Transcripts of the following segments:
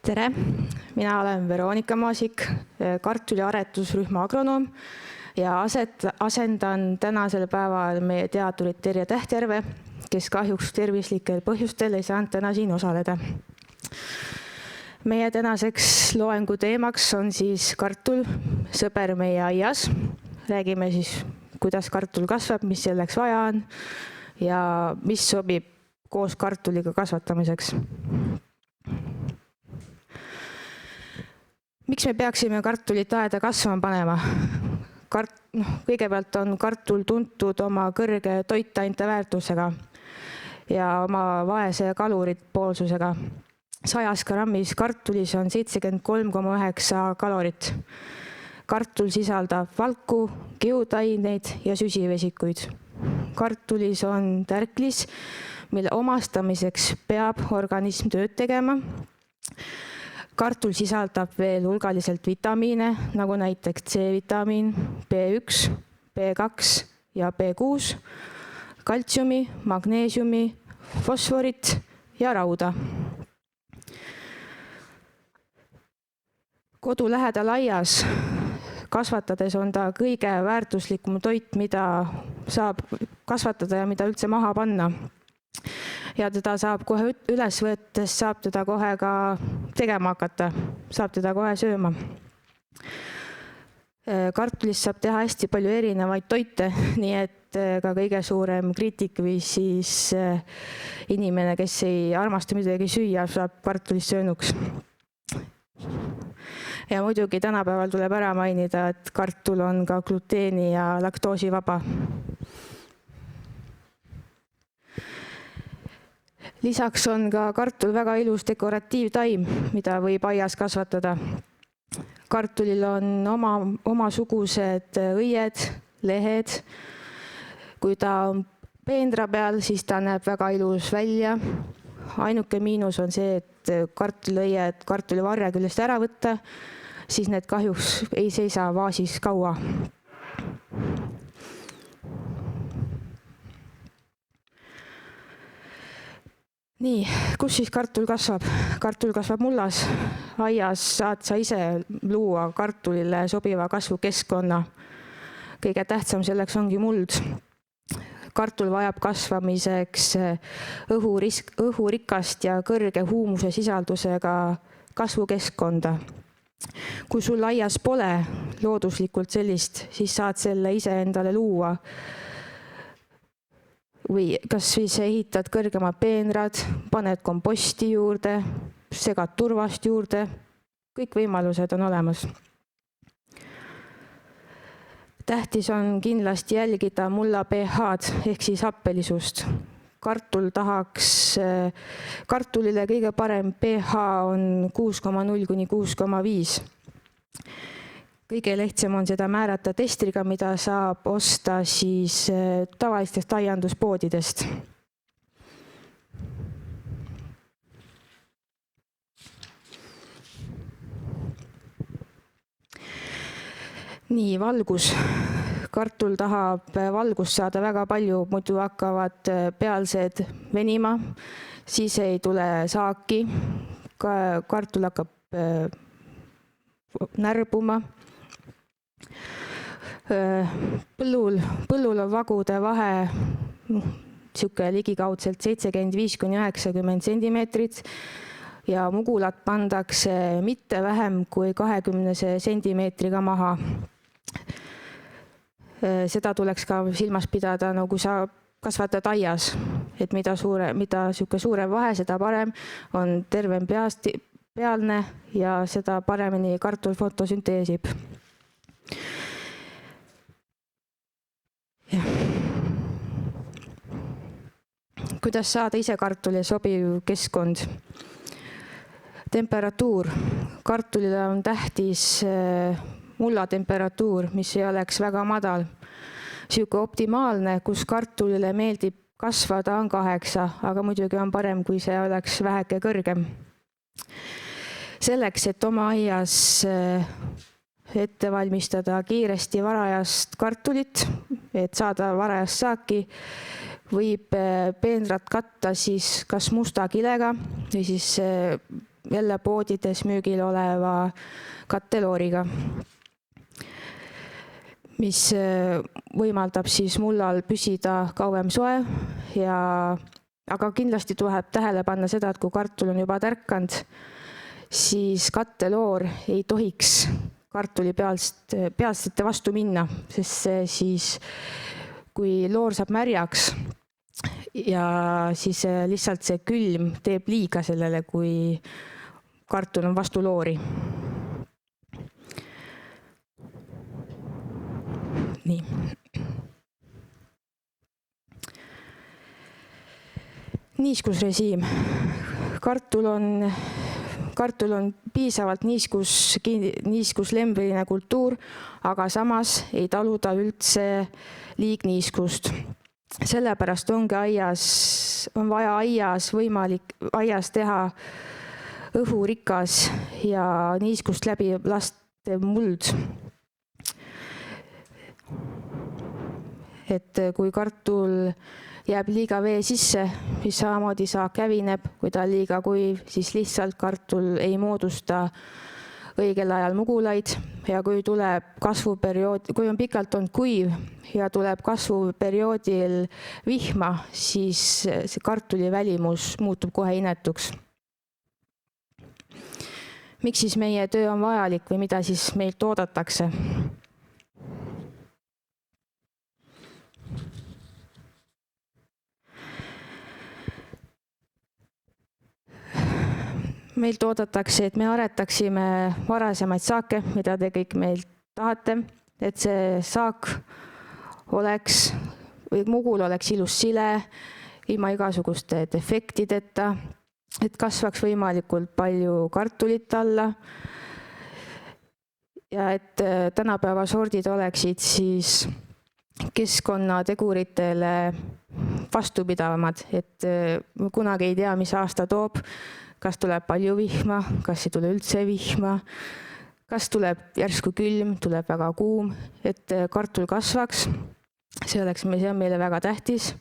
Tere, mina olen Veronika Maasik, kartuliaretusrühma agronoom ja asendan tänasel päeval meie teadurit Terje Tähtjärve, kes kahjuks tervislikel põhjustel ei saanud täna siin osaleda. Meie tänaseks loengu teemaks on siis kartul, sõber meie aias. Räägime siis, kuidas kartul kasvab, mis selleks vaja on ja mis sobib koos kartuliga kasvatamiseks. Miks me peaksime kartulit aeda kasvama panema? Kõigepealt on kartul tuntud oma kõrge toitainete väärtusega ja oma vaese kaloripoolsusega. 100 grammis kartulis on 73,9 kalorit. Kartul sisaldab valku, kiudaineid ja süsivesikuid. Kartulis on tärklis, mille omastamiseks peab organism tööd tegema. Kartul sisaldab veel hulgaliselt vitamiine, nagu näiteks C-vitamiin, B1, B2 ja B6, kaltsiumi, magneesiumi, fosforit ja rauda. Kodu lähedal aias kasvatades on ta kõige väärtuslikum toit, mida saab kasvatada ja mida üldse maha panna. Ja teda saab kohe üles võttes, saab teda kohe ka tegema hakata, saab teda kohe sööma. Kartulist saab teha hästi palju erinevaid toite, nii et ka kõige suurem kriitik või siis inimene, kes ei armasta midagi süüa, saab kartulist söönuks. Ja muidugi tänapäeval tuleb ära mainida, et kartul on ka gluteeni ja laktoosivaba. Lisaks on ka kartul väga ilus dekoratiivtaim, mida võib aias kasvatada. Kartulil on omasugused õied, lehed. Kui ta on peendra peal, siis ta näeb väga ilus välja. Ainuke miinus on see, et kartuliõied kartulivarre küljest ära võtta, siis need kahjuks ei seisa vaasis kaua. Nii, kus siis kartul kasvab? Kartul kasvab mullas. Aias saad sa ise luua kartulile sobiva kasvukeskkonna. Kõige tähtsam selleks ongi muld. Kartul vajab kasvamiseks õhurikast ja kõrge huumuse sisaldusega kasvukeskkonda. Kui sul aias pole looduslikult sellist, siis saad selle ise endale luua. Või kas siis ehitad kõrgemad peenrad, paned komposti juurde, segad turvast juurde, kõik võimalused on olemas. Tähtis on kindlasti jälgida mulla pH-d ehk siis happelisust. Kartulile kõige parem pH on 6,0 kuni 6,5. Kõige lihtsam on seda määrata testriga, mida saab osta siis tavalistest aianduspoodidest. Nii, valgus. Kartul tahab valgust saada väga palju, muidu hakkavad pealsed venima, siis ei tule saaki. Kartul hakkab närbuma. Põllul on vagude vahe ligikaudselt 75 kuni 90 sentimeetrit ja mugulat pandakse mitte vähem kui 20 sentimeetriga maha. Seda tuleks ka silmas pidada, kui sa kasvatad aias, et mida suurem vahe, seda parem on tervem pealne ja seda paremini kartul fotosünteesib. Kuidas saada ise kartuli sobiv keskkond? Temperatuur. Kartulile on tähtis mulla temperatuur, mis ei oleks väga madal. Sihuke optimaalne, kus kartulile meeldib kasvada, on 8, aga muidugi on parem, kui see oleks väheke kõrgem. Selleks, et oma aias ette valmistada kiiresti varajast kartulit, et saada varajast saaki, võib peendrat katta siis kas musta kilega või siis jälle poodides müügil oleva kattelooriga, mis võimaldab siis mullal püsida kauem soe aga kindlasti tuleb tähele panna seda, et kui kartul on juba tärkanud, siis katteloor ei tohiks kartuli pealsete vastu minna, sest see siis, kui loor saab märjaks ja siis lihtsalt see külm teeb liiga sellele, kui kartul on vastu loori. Nii. Niiskusrežiim. Kartul on piisavalt niiskuslembriline kultuur, aga samas ei talu ta üldse liigniiskust. Sellepärast on vaja aias teha õhurikas ja niiskust läbi lastev muld. Et kui kartul jääb liiga vee sisse, siis samamoodi saak hävineb, kui ta on liiga kuiv, siis lihtsalt kartul ei moodusta õigel ajal mugulaid ja kui tuleb kasvuperiood, kui on pikalt olnud kuiv ja tuleb kasvuperioodil vihma, siis see kartuli välimus muutub kohe inetuks. Miks siis meie töö on vajalik või mida siis meilt oodatakse? Meilt oodatakse, et me aretaksime varasemaid saake, mida te kõik meilt tahate, et see saak oleks, või mugul oleks ilus sile, ilma igasuguste defektideta, et kasvaks võimalikult palju kartulit alla ja et tänapäeva sordid oleksid siis keskkonnateguritele vastupidavamad, et kunagi ei tea, mis aasta toob, kas tuleb palju vihma, kas ei tule üldse vihma, kas tuleb järsku külm, tuleb väga kuum, et kartul kasvaks. See on meile väga tähtis.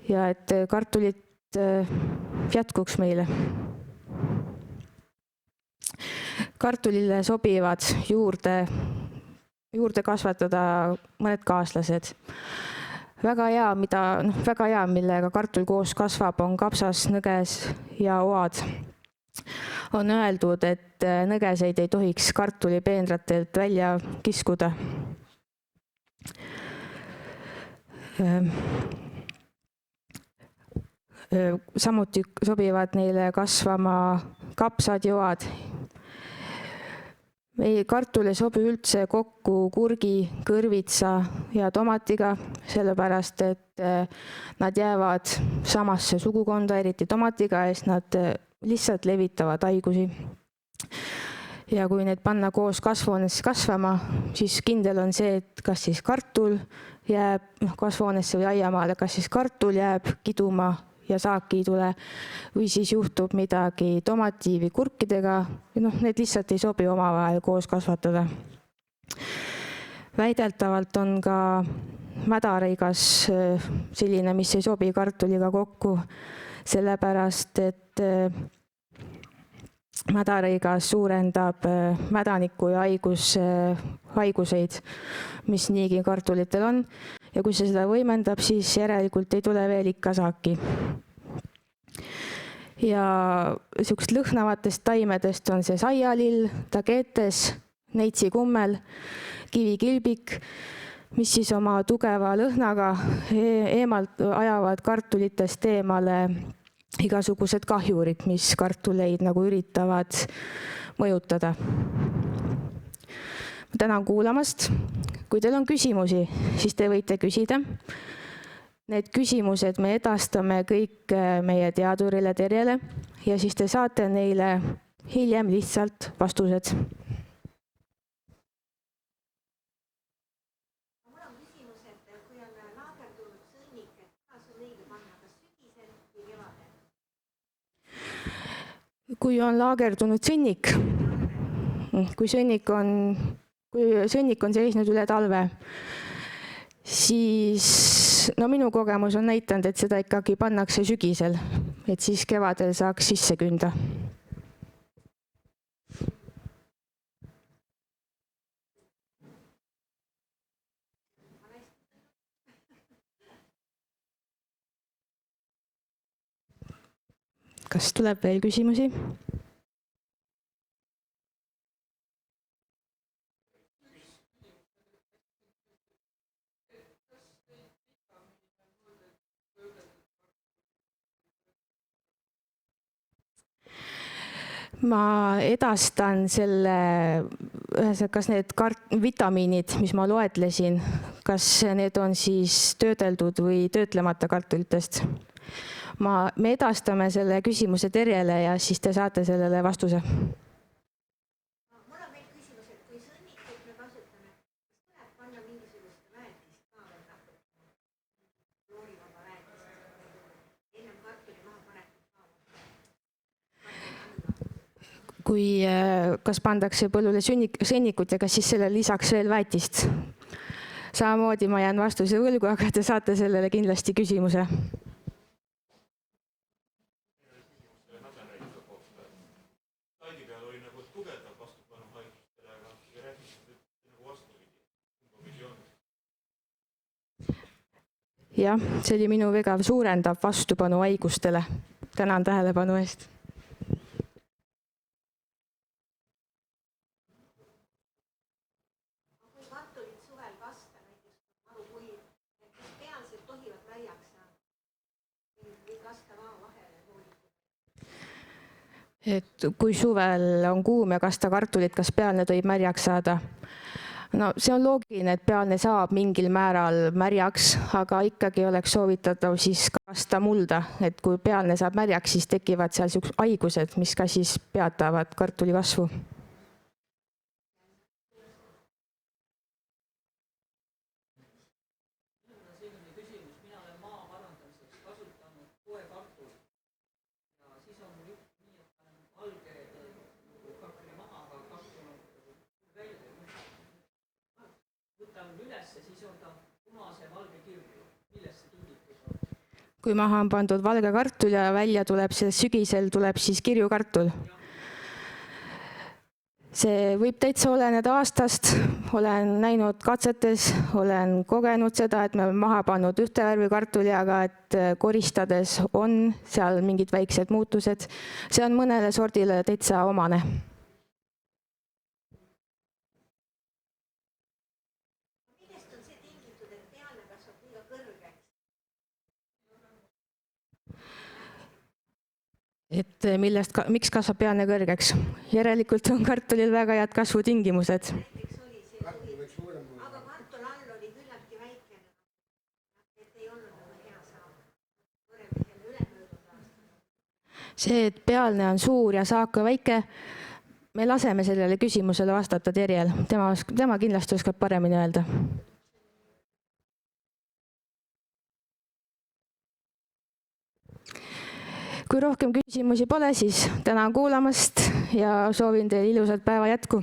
Ja et kartulit jätkuks meile. Kartulile sobivad juurde kasvatada mõned kaaslased. Väga hea, millega kartul koos kasvab, on kapsas, nõges ja oad. On öeldud, et nõgeseid ei tohiks kartuli peenratelt välja kiskuda. Samuti sobivad neile kasvama kapsad ja oad. Kartul ei sobi üldse kokku kurgi, kõrvitsa ja tomatiga, sellepärast et nad jäävad samasse sugukonda, eriti tomatiga, ja nad lihtsalt levitavad haigusi. Ja kui need panna koos kasvuhoonesse kasvama, siis kindel on see, et kas siis kartul jääb kasvuhoonesse või aiamaale, kas siis kartul jääb kiduma ja saaki ei tule või siis juhtub midagi tomati või kurkidega. Need lihtsalt ei sobi omavahel koos kasvatada. Väideltavalt on ka mädareigas selline, mis ei sobi kartuliga kokku, sellepärast et mädareigas suurendab mädaniku ja haiguseid, mis niigi kartulitel on. Ja kui see seda võimendab, siis järelikult ei tule veel ikka saaki. Ja niisugust lõhnavatest taimedest on see saialill, tagetes, neitsikummel, kivikilbik, mis siis oma tugeva lõhnaga eemalt ajavad kartulitest eemale igasugused kahjurid, mis kartuleid nagu üritavad mõjutada. Ma tänan kuulamast. Kui teil on küsimusi, siis te võite küsida. Need küsimused me edastame kõik meie teadurile Terjele ja siis te saate neile hiljem lihtsalt vastused. Mul on küsimus, et kui on laagerdunud sõnnik, et kas on õige panna kas sügisel või kevadel? Kui on laagerdunud sõnnik, kui sõnnik on seisnud üle talve, siis no minu kogemus on näitanud, et seda ikkagi pannakse sügisel, et siis kevadel saaks sisse künda. Kas tuleb veel küsimusi? Ma edastan selle, kas need vitamiinid, mis ma loetlesin, kas need on siis töödeldud või töötlemata kartulitest. Me edastame selle küsimuse Terjele ja siis te saate sellele vastuse. Mul on veel küsimus, et kui sõnnikut me kasutame, kas tuleb panna mingisugust väetist ka veel natuke? Kloorivaba väetist. Ennem kartuli maha panekut ka. Kui kas pandakse põllule sõnnikut ja kas siis selle lisaks veel väetist? Samamoodi ma jään vastuse võlgu, aga te saate sellele kindlasti küsimuse. Jah, see oli minu viga, suurendab vastupanu haigustele. Tänan tähelepanu eest. Kui kartulid suvel kasta, näiteks marupuid, kas pealsed tohivad märjaks saada või kasta maa vahele? Et kui suvel on kuum ja kasta kartulit, kas pealne tohib märjaks saada? No see on loogiline, et pealne saab mingil määral märjaks, aga ikkagi oleks soovitatav siis kasta mulda, et kui pealne saab märjaks, siis tekivad seal haigused, mis ka siis peatavad kartuli kasvu. Kui maha on pandud valge kartul ja välja tuleb sügisel, tuleb siis kirju kartul. See võib täitsa oleneda aastast. Olen näinud katsetes, olen kogenud seda, et me oleme maha pannud ühte värvi kartuli, aga et koristades on seal mingid väiksed muutused. See on mõnele sordile täitsa omane. Millest on see tingitud, et pealne kasvab liiga kõrgeks? Et miks kasvab pealne kõrgeks? Järelikult on kartulil väga head kasvutingimused. Näiteks oli see suvi, aga kartul all oli küllaltki väikene, et ei olnud hea saada. Võrreldes jälle ülemöödunud aastal. See, et pealne on suur ja saak on väike, me laseme sellele küsimusele vastata Terjel. Tema kindlasti oskab paremini öelda. Kui rohkem küsimusi pole, siis tänan kuulamast ja soovin teile ilusat päeva jätku.